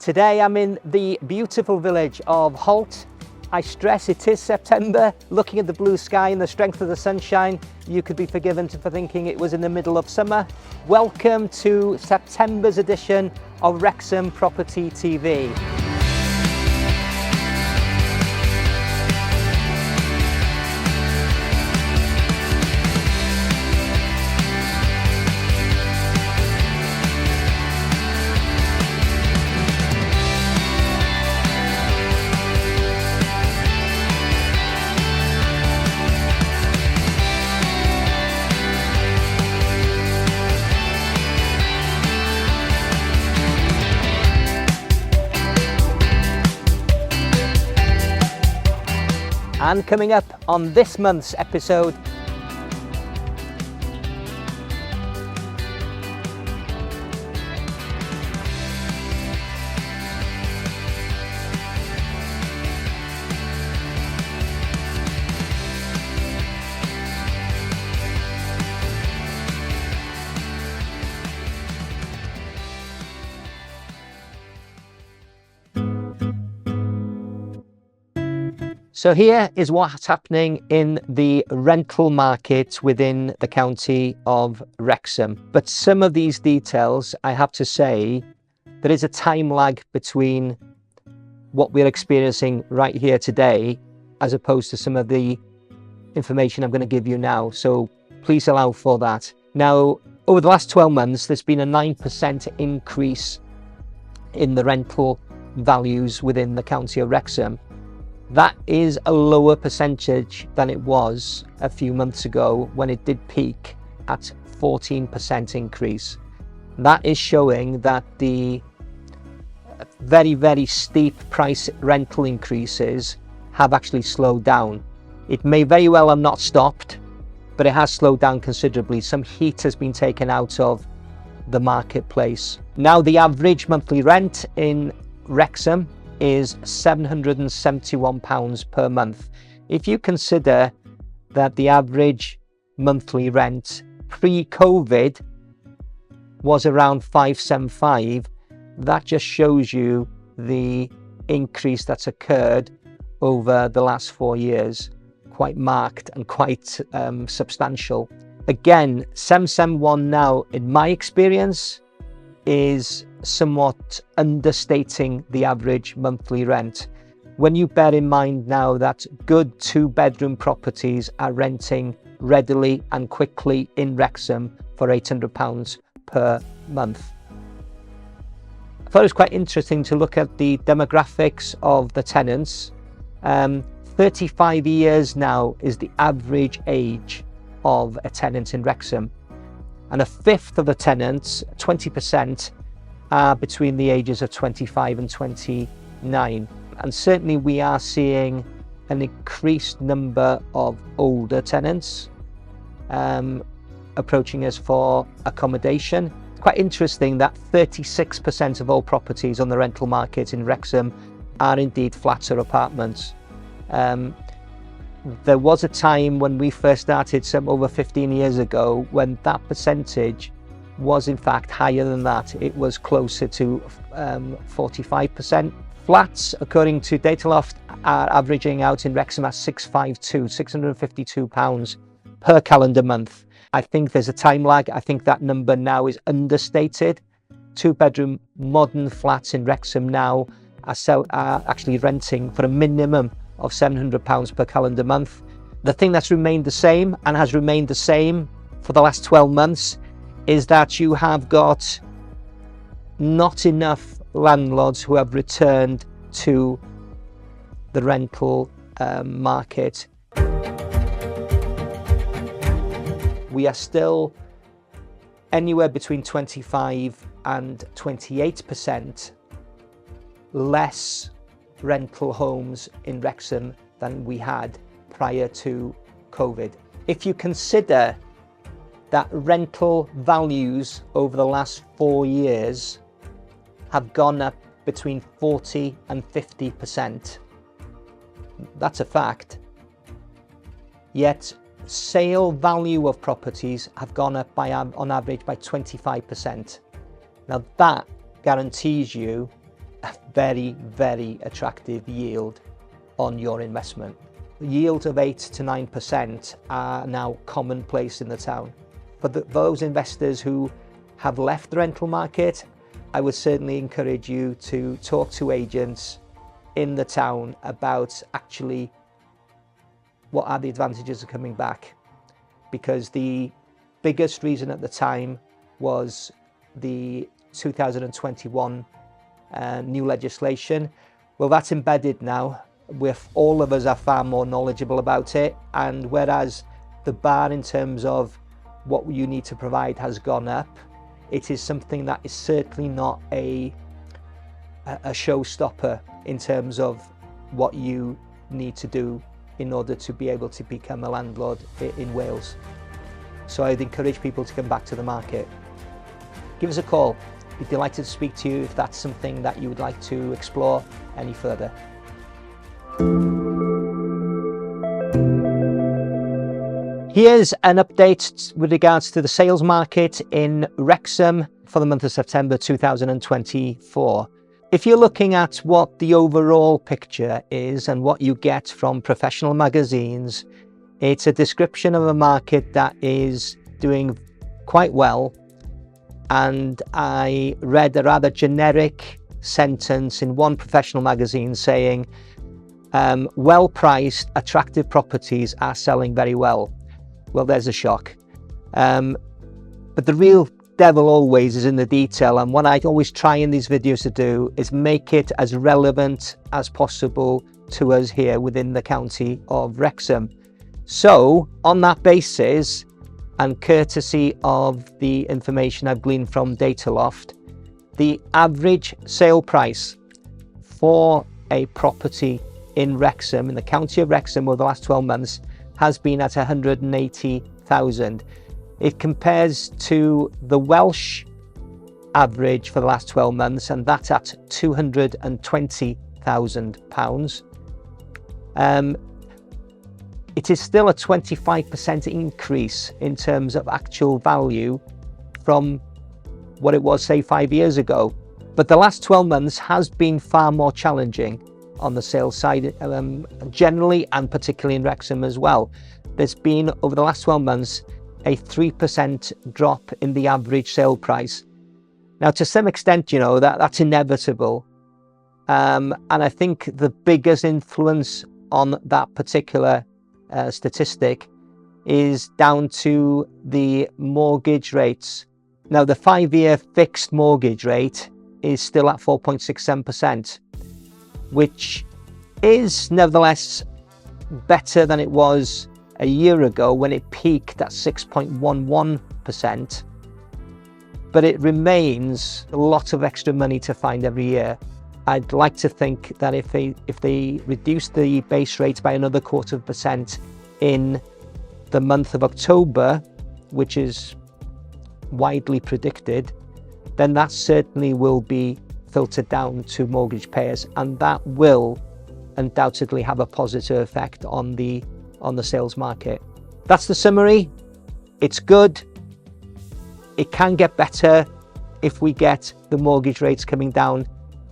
Today I'm in the beautiful village of Holt. I stress it is September. Looking at the blue sky and the strength of the sunshine, you could be forgiven for thinking it was in the middle of summer. Welcome to September's edition of Wrexham Property TV. And coming up on this month's episode, so here is what's happening in the rental market within the county of Wrexham. But some of these details, I have to say, there is a time lag between what we're experiencing right here today as opposed to some of the information I'm going to give you now. So please allow for that. Now, over the last 12 months, there's been a 9% increase in the rental values within the county of Wrexham. That is a lower percentage than it was a few months ago when it did peak at 14% increase. That is showing that the very, very steep price rental increases have actually slowed down. It may very well have not stopped, but it has slowed down considerably. Some heat has been taken out of the marketplace. Now, the average monthly rent in Wrexham is £771 per month. If you consider that the average monthly rent pre-COVID was around £575, that just shows you the increase that's occurred over the last 4 years. Quite marked and quite substantial. Again, 771 now, in my experience, is somewhat understating the average monthly rent. When you bear in mind now that good 2-bedroom properties are renting readily and quickly in Wrexham for £800 per month. I thought it was quite interesting to look at the demographics of the tenants. 35 years now is the average age of a tenant in Wrexham, and a fifth of the tenants, 20%, are between the ages of 25 and 29. And certainly we are seeing an increased number of older tenants approaching us for accommodation. It's quite interesting that 36% of all properties on the rental market in Wrexham are indeed flats or apartments. There was a time when we first started, some over 15 years ago, when that percentage was in fact higher than that. It was closer to 45%. Flats, according to Dataloft, are averaging out in Wrexham at £652 per calendar month. I think there's a time lag. I think that number now is understated. 2-bedroom modern flats in Wrexham now are actually renting for a minimum of £700 per calendar month. The thing that's remained the same and has remained the same for the last 12 months is that you have got not enough landlords who have returned to the rental market. We are still anywhere between 25 and 28% less rental homes in Wrexham than we had prior to COVID. If you consider that rental values over the last 4 years have gone up between 40 and 50%. That's a fact. Yet sale value of properties have gone up by on average by 25%. Now that guarantees you a very, very attractive yield on your investment. Yields of 8 to 9% are now commonplace in the town. For those investors who have left the rental market, I would certainly encourage you to talk to agents in the town about actually what are the advantages of coming back, because the biggest reason at the time was the 2021 new legislation. Well, that's embedded now, with all of us are far more knowledgeable about it, and whereas the bar in terms of what you need to provide has gone up, it is something that is certainly not a showstopper in terms of what you need to do in order to be able to become a landlord in Wales. So I'd encourage people to come back to the market. Give us a call. We'd be delighted to speak to you if that's something that you would like to explore any further. Here's an update with regards to the sales market in Wrexham for the month of September 2024. If you're looking at what the overall picture is and what you get from professional magazines, it's a description of a market that is doing quite well. And I read a rather generic sentence in one professional magazine saying, well-priced, attractive properties are selling very well. Well, there's a shock. But the real devil always is in the detail, and what I always try in these videos to do is make it as relevant as possible to us here within the county of Wrexham. So on that basis, and courtesy of the information I've gleaned from Dataloft, the average sale price for a property in Wrexham, in the county of Wrexham, over the last 12 months has been at 180,000. It compares to the Welsh average for the last 12 months, and that's at £220,000. It is still a 25% increase in terms of actual value from what it was, say, 5 years ago. But the last 12 months has been far more challenging on the sales side generally, and particularly in Wrexham as well. There's been, over the last 12 months, a 3% drop in the average sale price. Now, to some extent, you know, that's inevitable. And I think the biggest influence on that particular statistic is down to the mortgage rates. Now, the 5-year fixed mortgage rate is still at 4.67%, which is nevertheless better than it was a year ago when it peaked at 6.11%, but it remains a lot of extra money to find every year. I'd like to think that if they reduce the base rate by another 0.25% in the month of October, which is widely predicted, then that certainly will be filtered down to mortgage payers, and that will undoubtedly have a positive effect on the sales market. That's the summary. It's good. It can get better if we get the mortgage rates coming down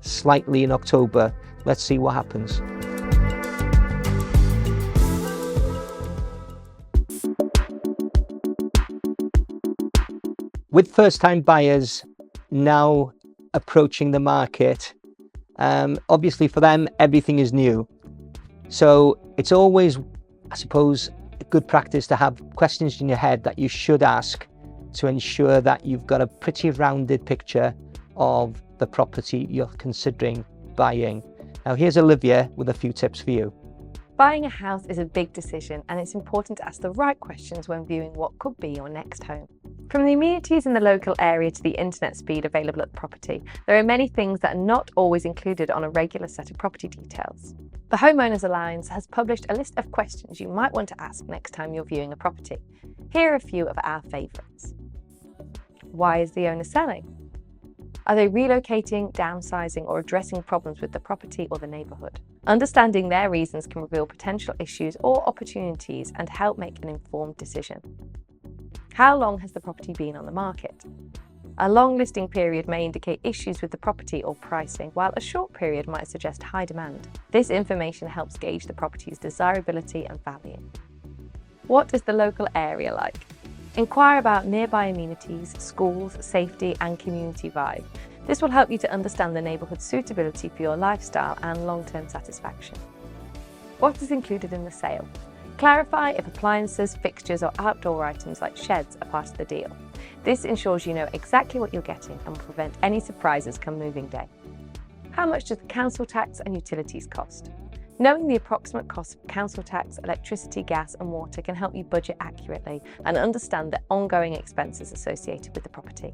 slightly in October. Let's see what happens. With first-time buyers now approaching the market, obviously for them everything is new. So it's always, I suppose, a good practice to have questions in your head that you should ask to ensure that you've got a pretty rounded picture of the property you're considering buying. Now here's Olivia with a few tips for you. Buying a house is a big decision, and it's important to ask the right questions when viewing what could be your next home. From the amenities in the local area to the internet speed available at the property, there are many things that are not always included on a regular set of property details. The Homeowners Alliance has published a list of questions you might want to ask next time you're viewing a property. Here are a few of our favourites. Why is the owner selling? Are they relocating, downsizing, or addressing problems with the property or the neighbourhood? Understanding their reasons can reveal potential issues or opportunities and help make an informed decision. How long has the property been on the market? A long listing period may indicate issues with the property or pricing, while a short period might suggest high demand. This information helps gauge the property's desirability and value. What is the local area like? Inquire about nearby amenities, schools, safety and community vibe. This will help you to understand the neighbourhood's suitability for your lifestyle and long-term satisfaction. What is included in the sale? Clarify if appliances, fixtures or outdoor items like sheds are part of the deal. This ensures you know exactly what you're getting and will prevent any surprises come moving day. How much does the council tax and utilities cost? Knowing the approximate cost of council tax, electricity, gas and water can help you budget accurately and understand the ongoing expenses associated with the property.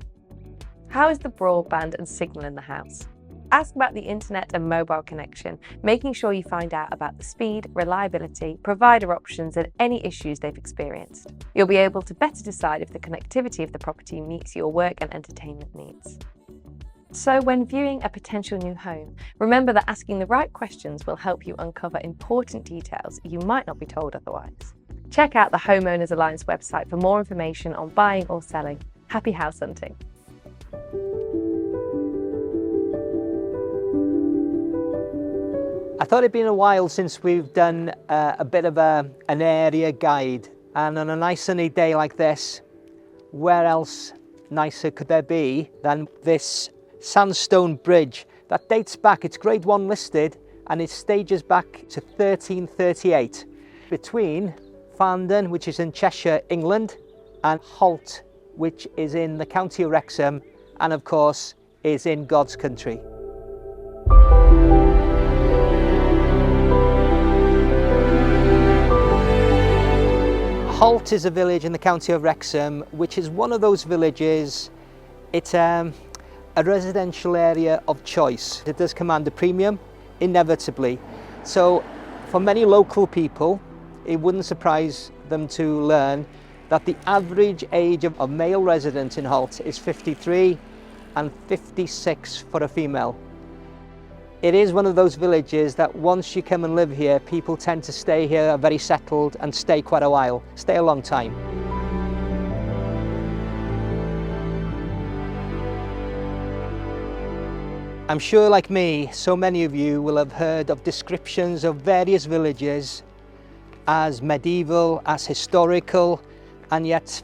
How is the broadband and signal in the house? Ask about the internet and mobile connection, making sure you find out about the speed, reliability, provider options and any issues they've experienced. You'll be able to better decide if the connectivity of the property meets your work and entertainment needs. So when viewing a potential new home, remember that asking the right questions will help you uncover important details you might not be told otherwise. Check out the Homeowners Alliance website for more information on buying or selling. Happy house hunting! I thought it'd been a while since we've done a bit of an area guide, and on a nice sunny day like this, where else nicer could there be than this sandstone bridge that dates back, it's grade 1 listed and it stages back to 1338 between Farndon, which is in Cheshire, England, and Holt, which is in the county of Wrexham and of course is in God's country. Holt is a village in the county of Wrexham, which is one of those villages, it's a residential area of choice. It does command a premium, inevitably. So for many local people, it wouldn't surprise them to learn that the average age of a male resident in Holt is 53 and 56 for a female. It is one of those villages that once you come and live here, people tend to stay here, are very settled and stay quite a while, stay a long time. I'm sure, like me, so many of you will have heard of descriptions of various villages as medieval, as historical, and yet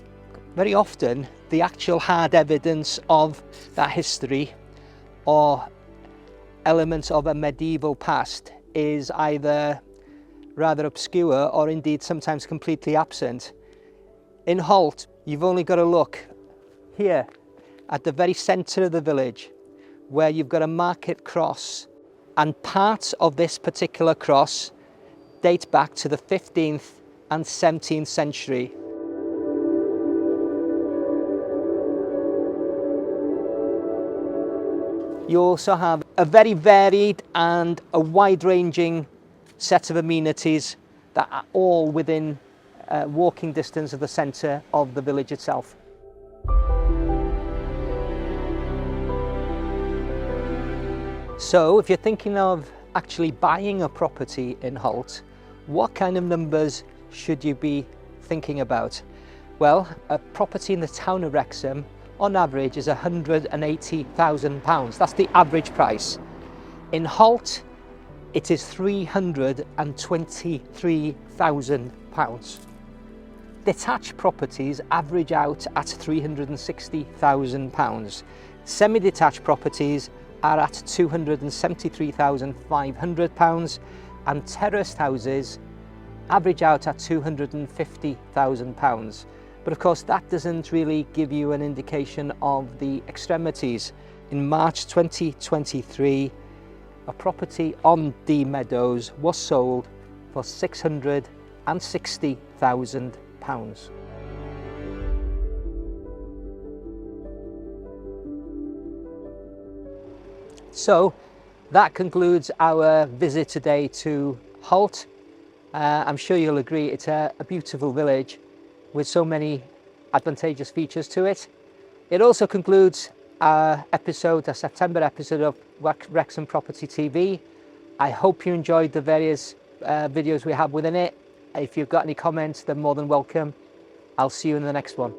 very often the actual hard evidence of that history or elements of a medieval past is either rather obscure or indeed sometimes completely absent. In Holt, you've only got to look here at the very centre of the village where you've got a market cross, and parts of this particular cross date back to the 15th and 17th century. You also have a very varied and a wide-ranging set of amenities that are all within walking distance of the centre of the village itself. So if you're thinking of actually buying a property in Holt, what kind of numbers should you be thinking about? Well, a property in the town of Wrexham on average is £180,000. That's the average price. In Holt, it is £323,000. Detached properties average out at £360,000. Semi-detached properties are at £273,500, and terraced houses average out at £250,000. But of course that doesn't really give you an indication of the extremities. In March 2023, a property on D Meadows was sold for £660,000. So that concludes our visit today to Holt. I'm sure you'll agree it's a beautiful village with so many advantageous features to it. It also concludes our September episode of Wrexham Property TV. I hope you enjoyed the various videos we have within it. If you've got any comments, they're more than welcome. I'll see you in the next one.